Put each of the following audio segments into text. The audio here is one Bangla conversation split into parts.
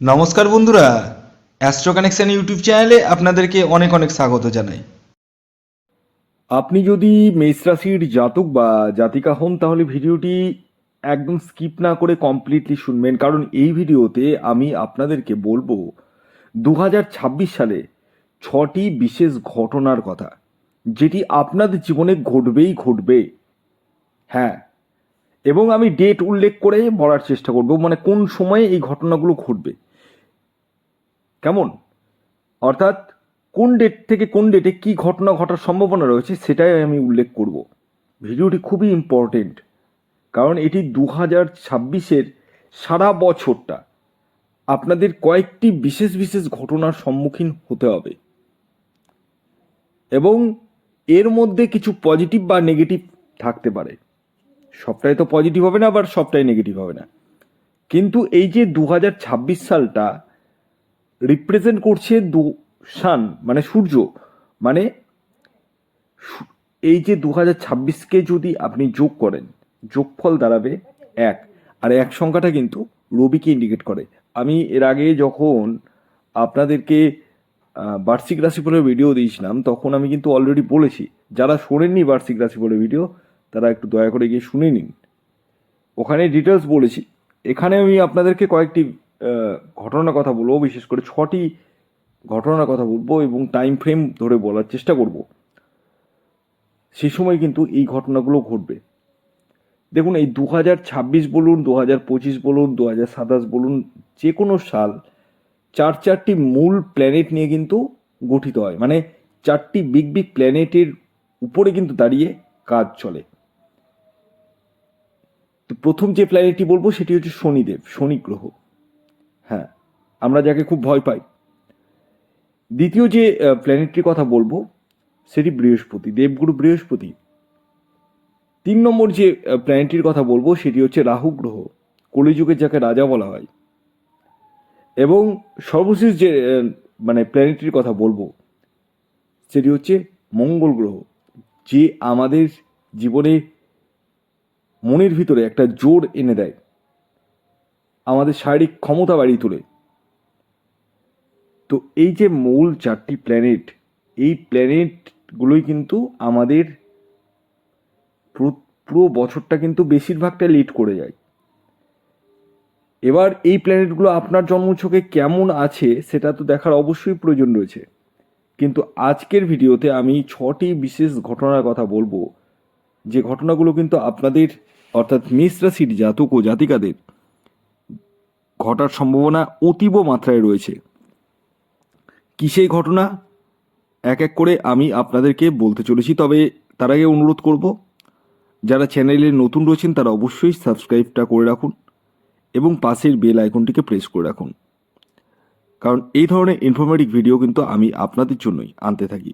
নমস্কার বন্ধুরা, অ্যাস্ট্রো কানেকশন ইউটিউব চ্যানেলে আপনাদেরকে অনেক অনেক স্বাগত জানাই। আপনি যদি মেষ রাশির জাতক বা জাতিকা হন তাহলে ভিডিওটি একদম স্কিপ না করে কমপ্লিটলি শুনবেন, কারণ এই ভিডিওতে আমি আপনাদেরকে বলবো 2026 সালে 6টি বিশেষ ঘটনার কথা, যেটি আপনাদের জীবনে ঘটবেই ঘটবে। হ্যাঁ, এবং আমি ডেট উল্লেখ করে বলার চেষ্টা করব, মানে কোন সময়ে এই ঘটনাগুলো ঘটবে, কেমন? অর্থাৎ কোন ডেট থেকে কোন ডেটে কি ঘটনা ঘটার সম্ভাবনা রয়েছে সেটাই আমি উল্লেখ করব। ভিডিওটি খুবই ইম্পর্টেন্ট, কারণ এটি 2026-এর সারা বছরটা আপনাদের কয়েকটি বিশেষ বিশেষ ঘটনার সম্মুখীন হতে হবে, এবং এর মধ্যে কিছু পজিটিভ বা নেগেটিভ থাকতে পারে। সবটাই তো পজিটিভ হবে না, আবার সবটাই নেগেটিভ হবে না। কিন্তু এই যে 2026 সালটা রিপ্রেজেন্ট করছে সান মানে সূর্য, মানে এই যে 2026-কে যদি আপনি যোগ করেন, যোগফল দাঁড়াবে 1, আর 1 সংখ্যাটা কিন্তু রবিকে ইন্ডিকেট করে। আমি এর আগে যখন আপনাদেরকে বার্ষিক রাশিফলের ভিডিও দিয়েছিলাম তখন আমি কিন্তু অলরেডি বলেছি, যারা শোনেননি বার্ষিক রাশিফলের ভিডিও তারা একটু দয়া করে গিয়ে শুনে নিন, ওখানে ডিটেলস বলেছি। এখানে আমি আপনাদেরকে কয়েকটি ঘটনার কথা বলবো, বিশেষ করে 6টি ঘটনার কথা বলবো এবং টাইম ফ্রেম ধরে বলার চেষ্টা করব। সেই সময় কিন্তু এই ঘটনাগুলো ঘটবে। দেখুন, এই 2026 বলুন, 2025 বলুন, 2027 বলুন, যে কোনো সাল চারটি মূল প্ল্যানেট নিয়ে কিন্তু গঠিত হয়, মানে 4টি বিগ বিগ প্ল্যানেটের উপরে কিন্তু দাঁড়িয়ে কাজ চলে। তো প্রথম যে প্ল্যানেটটি বলবো সেটি হচ্ছে শনিদেব, শনি গ্রহ। হ্যাঁ, আমরা যাকে খুব ভয় পাই। দ্বিতীয় যে প্ল্যানেটটির কথা বলবো সেটি বৃহস্পতি, দেবগুরু বৃহস্পতি। 3 নম্বর যে প্ল্যানেটটির কথা বলবো সেটি হচ্ছে রাহু গ্রহ, কলিযুগের যাকে রাজা বলা হয়। এবং সর্বশেষ যে মানে প্ল্যানেটটির কথা বলবো সেটি হচ্ছে মঙ্গল গ্রহ, যে আমাদের জীবনে মনের ভিতরে একটা জোর এনে দেয়, আমাদের শারীরিক ক্ষমতা বাড়িয়ে তোলে। তো এই যে মূল 4টি প্ল্যানেট, এই প্ল্যানেটগুলোই কিন্তু আমাদের পুরো বছরটা কিন্তু বেশিরভাগটা লিড করে যায়। এবার এই প্ল্যানেটগুলো আপনার জন্মছকে কেমন আছে সেটা তো দেখার অবশ্যই প্রয়োজন রয়েছে, কিন্তু আজকের ভিডিওতে আমি 6টি বিশেষ ঘটনার কথা বলবো, যে ঘটনাগুলো কিন্তু আপনাদের অর্থাৎ মেষ রাশির জাতক ও জাতিকাদের ঘটার সম্ভাবনা অতীব মাত্রায় রয়েছে। কি সেই ঘটনা এক এক করে আমি আপনাদেরকে বলতে চলেছি, তবে তার আগে অনুরোধ করব, যারা চ্যানেলে নতুন রয়েছেন তারা অবশ্যই সাবস্ক্রাইবটা করে রাখুন এবং পাশের বেল আইকনটিকে প্রেস করে রাখুন, কারণ এই ধরনের ইনফরমেটিভ ভিডিও কিন্তু আমি আপনাদের জন্যই আনতে থাকি।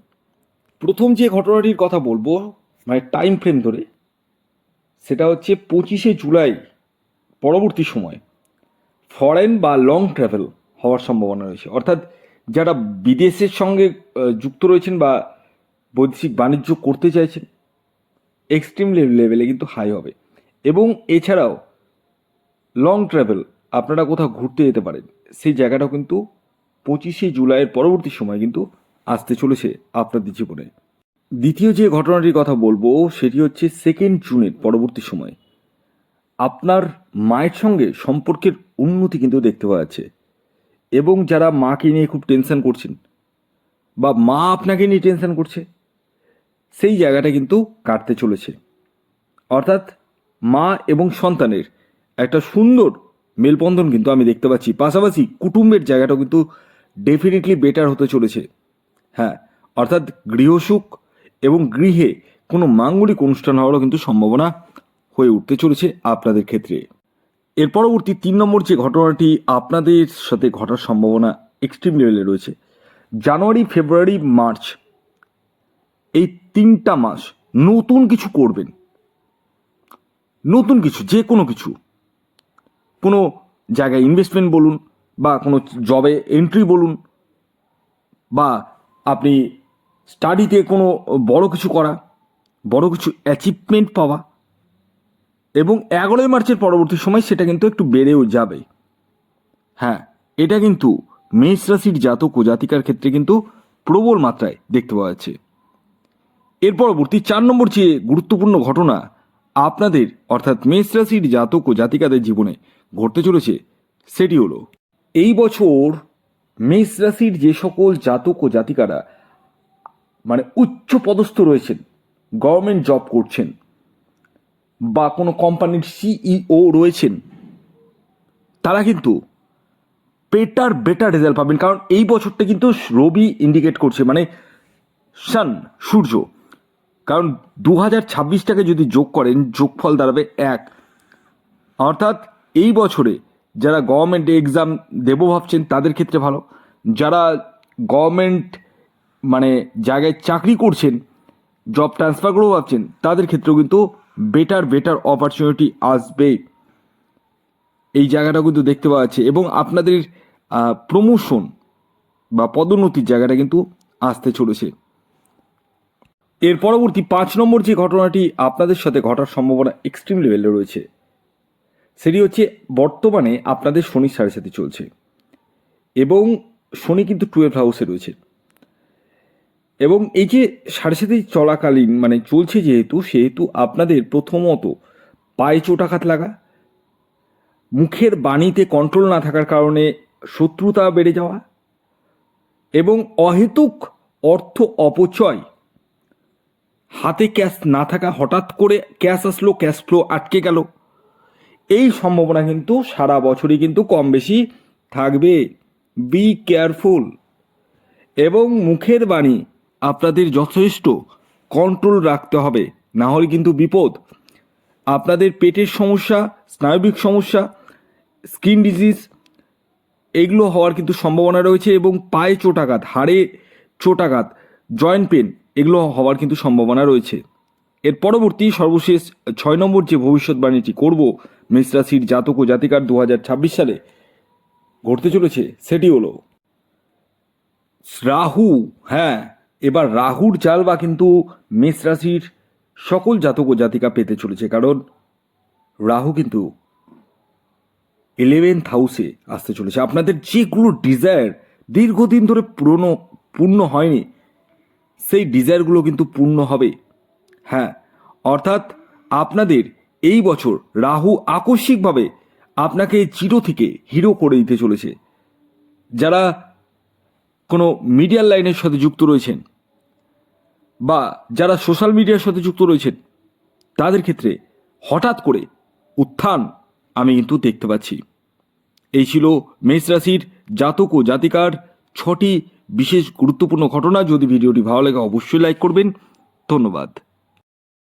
প্রথম যে ঘটনাটির কথা বলবো, মানে টাইম ফ্রেম ধরে, সেটা হচ্ছে 25শে জুলাই পরবর্তী সময় ফরেন বা লং ট্রাভেল হওয়ার সম্ভাবনা রয়েছে। অর্থাৎ যারা বিদেশের সঙ্গে যুক্ত রয়েছেন বা বৈদেশিক বাণিজ্য করতে চাইছেন, এক্সট্রিম লেভেলে কিন্তু হাই হবে। এবং এছাড়াও লং ট্রাভেল, আপনারা কোথাও ঘুরতে যেতে পারেন, সেই জায়গাটাও কিন্তু 25শে জুলাইয়ের পরবর্তী সময় কিন্তু আসতে চলেছে আপনাদের জীবনে। দ্বিতীয় যে ঘটনাটির কথা বলবো সেটি হচ্ছে 2 জুনের পরবর্তী সময় আপনার মায়ের সঙ্গে সম্পর্কের উন্নতি কিন্তু দেখতে পাওয়া যাচ্ছে। এবং যারা মাকে নিয়ে খুব টেনশন করছেন বা মা আপনাকে নিয়ে টেনশন করছে, সেই জায়গাটা কিন্তু কাটতে চলেছে। অর্থাৎ মা এবং সন্তানের একটা সুন্দর মেলবন্ধন কিন্তু আমি দেখতে পাচ্ছি। পাশাপাশি কুটুম্বের জায়গাটাও কিন্তু ডেফিনেটলি বেটার হতে চলেছে। হ্যাঁ, অর্থাৎ গৃহসুখ এবং গৃহে কোনো মাঙ্গলিক অনুষ্ঠান হওয়ারও কিন্তু সম্ভাবনা হয়ে উঠতে চলেছে আপনাদের ক্ষেত্রে। এর পরবর্তী 3 নম্বর যে ঘটনাটি আপনাদের সাথে ঘটার সম্ভাবনা এক্সট্রিম লেভেলে রয়েছে, জানুয়ারি, ফেব্রুয়ারি, মার্চ, এই 3টা মাস নতুন কিছু করবেন। নতুন কিছু, যে কোনো কিছু, কোনো জায়গায় ইনভেস্টমেন্ট বলুন বা কোনো জবে এন্ট্রি বলুন, বা আপনি স্টাডিতে কোনো বড় কিছু করা, বড় কিছু অ্যাচিভমেন্ট পাওয়া। এবং 11ই মার্চের পরবর্তী সময় সেটা কিন্তু একটু বেড়েও যাবে। হ্যাঁ, এটা কিন্তু মেষ রাশির জাতক ও জাতিকার ক্ষেত্রে কিন্তু প্রবল মাত্রায় দেখতে পাওয়া যাচ্ছে। এর পরবর্তী 4 নম্বর যে গুরুত্বপূর্ণ ঘটনা আপনাদের অর্থাৎ মেষ রাশির জাতক ও জাতিকাদের জীবনে ঘটতে চলেছে সেটি হলো এই বছর মেষ রাশির যে সকল জাতক ও জাতিকারা মানে উচ্চ পদস্থ রয়েছেন, গভর্নমেন্ট জব করছেন বা কোনো কোম্পানির সিইও রয়েছেন, তারা কিন্তু বেটার রেজাল্ট পাবেন। কারণ এই বছরটা কিন্তু রবি ইন্ডিকেট করছে, মানে সান, সূর্য। কারণ 2026টাকে যদি যোগ করেন, যোগফল দাঁড়াবে 1। অর্থাৎ এই বছরে যারা গভর্নমেন্ট এক্সাম দেব ভাবছেন তাদের ক্ষেত্রে ভালো, যারা গভর্নমেন্ট মানে জায়গায় চাকরি করছেন, জব ট্রান্সফার করেও ভাবছেন, তাদের ক্ষেত্রেও কিন্তু বেটার অপরচুনিটি আসবে। এই জায়গাটা কিন্তু দেখতে পাওয়া যাচ্ছে এবং আপনাদের প্রমোশন বা পদোন্নতির জায়গাটা কিন্তু আসতে চলেছে। এর পরবর্তী 5 নম্বর যে ঘটনাটি আপনাদের সাথে ঘটার সম্ভাবনা এক্সট্রিম লেভেলে রয়েছে সেটি হচ্ছে বর্তমানে আপনাদের শনি 7.5 চলছে এবং শনি কিন্তু 12 হাউসে রয়েছে এবং এই যে 7.5 চলাকালীন মানে চলছে সেহেতু আপনাদের প্রথমত পায়ে চোটাঘাত লাগা, মুখের বাণীতে কন্ট্রোল না থাকার কারণে শত্রুতা বেড়ে যাওয়া এবং অহেতুক অর্থ অপচয়, হাতে ক্যাশ না থাকা, হঠাৎ করে ক্যাশ আসলো, ক্যাশ ফ্লো আটকে গেল, এই সম্ভাবনা কিন্তু সারা বছরই কিন্তু কম বেশি থাকবে। Be careful. এবং মুখের বাণী আপনাদের যথেষ্ট কন্ট্রোল রাখতে হবে, না হলে কিন্তু বিপদ। আপনাদের পেটের সমস্যা, স্নায়বিক সমস্যা, স্কিন ডিজিজ এগুলো হওয়ার কিন্তু সম্ভাবনা রয়েছে এবং পায়ে চোটাঘাত, হাড়ে চোটাঘাত, জয়েন্ট পেন এগুলো হওয়ার কিন্তু সম্ভাবনা রয়েছে। এর পরবর্তী সর্বশেষ 6 নম্বর যে ভবিষ্যৎবাণীটি করব মেষ রাশির জাতক ও জাতিকার 2026 সালে ঘটতে চলেছে সেটি হলো রাহু। হ্যাঁ, এবার রাহুর জালবা কিন্তু মেষ রাশির সকল জাতক ও জাতিকা পেতে চলেছে, কারণ রাহু কিন্তু 11th হাউসে আসতে চলেছে। আপনাদের যেগুলো ডিজায়ার দীর্ঘদিন ধরে পূর্ণ হয়নি, সেই ডিজায়ারগুলো কিন্তু পূর্ণ হবে। হ্যাঁ, অর্থাৎ আপনাদের এই বছর রাহু আকস্মিকভাবে আপনাকে জিরো থেকে হিরো করে দিতে চলেছে। যারা কোনো মিডিয়ার লাইনের সাথে যুক্ত রয়েছেন বা যারা সোশ্যাল মিডিয়ার সাথে যুক্ত রয়েছেন তাদের ক্ষেত্রে হঠাৎ করে উত্থান আমি কিন্তু দেখতে পাচ্ছি। এই ছিল মেষ রাশির জাতক ও জাতিকার 6টি বিশেষ গুরুত্বপূর্ণ ঘটনা। যদি ভিডিওটি ভালো লাগে অবশ্যই লাইক করবেন। ধন্যবাদ।